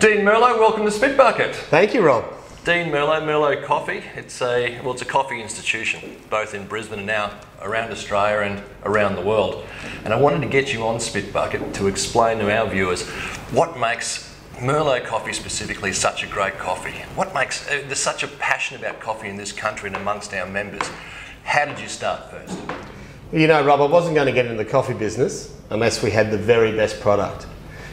Dean Merlo, welcome to Spit Bucket. Thank you, Rob. Dean Merlo, Merlo Coffee. It's a coffee institution, both in Brisbane and now around Australia and around the world. And I wanted to get you on Spit Bucket to explain to our viewers what makes Merlo Coffee specifically such a great coffee. What makes there's such a passion about coffee in this country and amongst our members. How did you start first? You know, Rob, I wasn't going to get into the coffee business unless we had the very best product.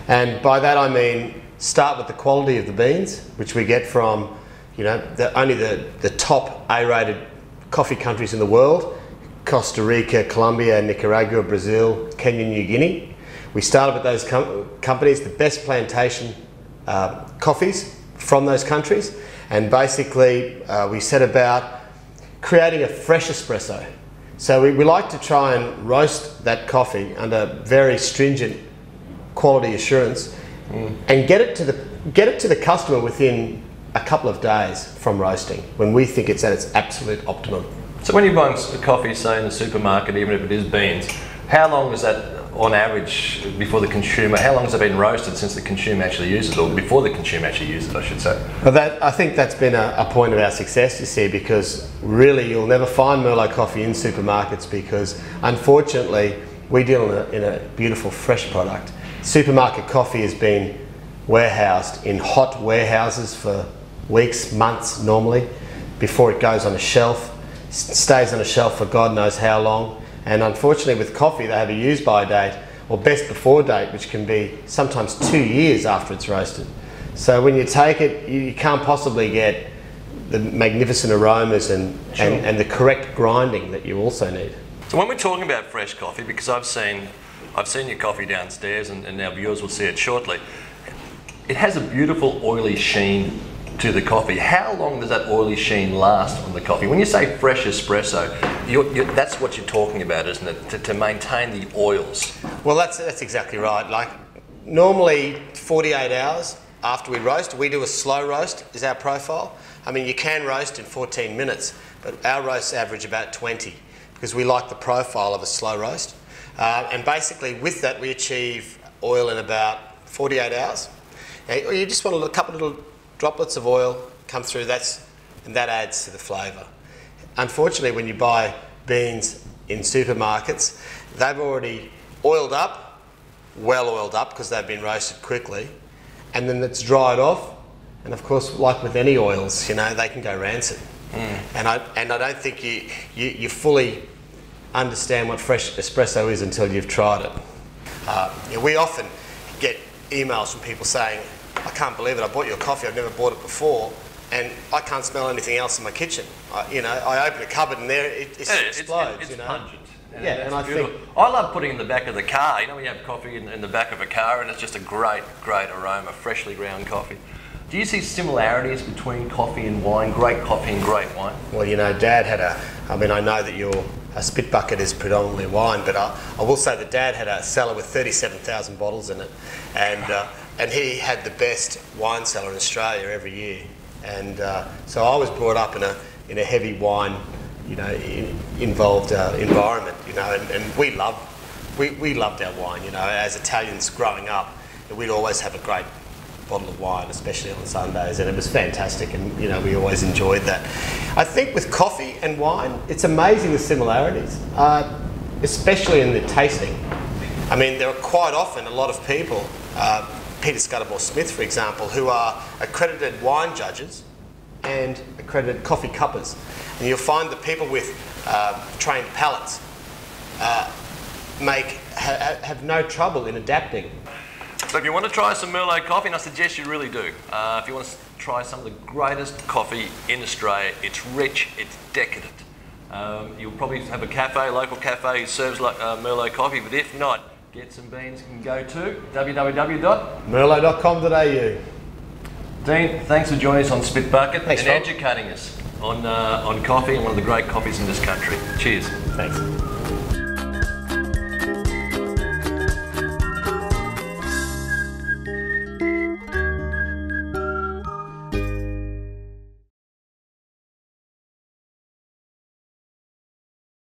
And by that I mean start with the quality of the beans, which we get from, you know, only the top A-rated coffee countries in the world: Costa Rica, Colombia, Nicaragua, Brazil, Kenya, New Guinea. We started with those companies, the best plantation coffees from those countries, and basically we set about creating a fresh espresso. So we like to try and roast that coffee under very stringent quality assurance and get it to the customer within a couple of days from roasting, when we think it's at its absolute optimum. So when you're buying coffee, say in the supermarket, even if it is beans, how long is that on average before the consumer? How long has it been roasted since the consumer actually uses it, or before the consumer actually uses it, I should say? Well, I think that's been a point of our success, you see, because really you'll never find Merlo coffee in supermarkets because unfortunately we deal in a beautiful fresh product. Supermarket coffee has been warehoused in hot warehouses for weeks, months normally, before it goes on a shelf, stays on a shelf for God knows how long. And unfortunately with coffee they have a use by date or best before date, which can be sometimes 2 years after it's roasted. So when you take it, you can't possibly get the magnificent aromas and the correct grinding that you also need. So when we're talking about fresh coffee, because I've seen your coffee downstairs and our viewers will see it shortly, it has a beautiful oily sheen to the coffee. How long does that oily sheen last on the coffee? When you say fresh espresso, that's what you're talking about, isn't it? To maintain the oils. Well, that's exactly right. Like normally 48 hours after we roast, we do a slow roast is our profile. I mean, you can roast in 14 minutes, but our roasts average about 20 because we like the profile of a slow roast. And basically with that we achieve oil in about 48 hours. Now, you just want a couple of little droplets of oil come through, and that adds to the flavour. Unfortunately, when you buy beans in supermarkets, they've already oiled up, well oiled up because they've been roasted quickly, and then it's dried off, and of course, like with any oils, you know, they can go rancid. And I don't think you fully understand what fresh espresso is until you've tried it. You know, we often get emails from people saying, I can't believe it, I bought your coffee, I've never bought it before, and I can't smell anything else in my kitchen. I open a cupboard and there it explodes. It's you know? pungent. And I think I love putting it in the back of the car. You know when you have coffee in the back of a car and it's just a great aroma, freshly ground coffee. Do you see similarities between coffee and wine, great coffee and great wine? Well, you know, Dad had I know that your Spit Bucket is predominantly wine, but I will say that Dad had a cellar with 37,000 bottles in it, and he had the best wine cellar in Australia every year. And so I was brought up in a heavy wine, you know, involved environment, you know, and we loved our wine, you know. As Italians growing up, we'd always have a great bottle of wine, especially on Sundays, and it was fantastic, and you know, we always enjoyed that. I think with coffee and wine, it's amazing the similarities, especially in the tasting. I mean, there are quite often a lot of people, Peter Scudamore-Smith, for example, who are accredited wine judges and accredited coffee cuppers. And you'll find that people with trained palates have no trouble in adapting. So if you want to try some Merlo coffee, and I suggest you really do, if you want to try some of the greatest coffee in Australia, it's rich, it's decadent. You'll probably have a local cafe who serves like Merlo coffee, but if not, get some beans, you can go to www.merlo.com.au. Dean, thanks for joining us on Spit Bucket and Rob. educating us on coffee and one of the great coffees in this country. Cheers. Thanks.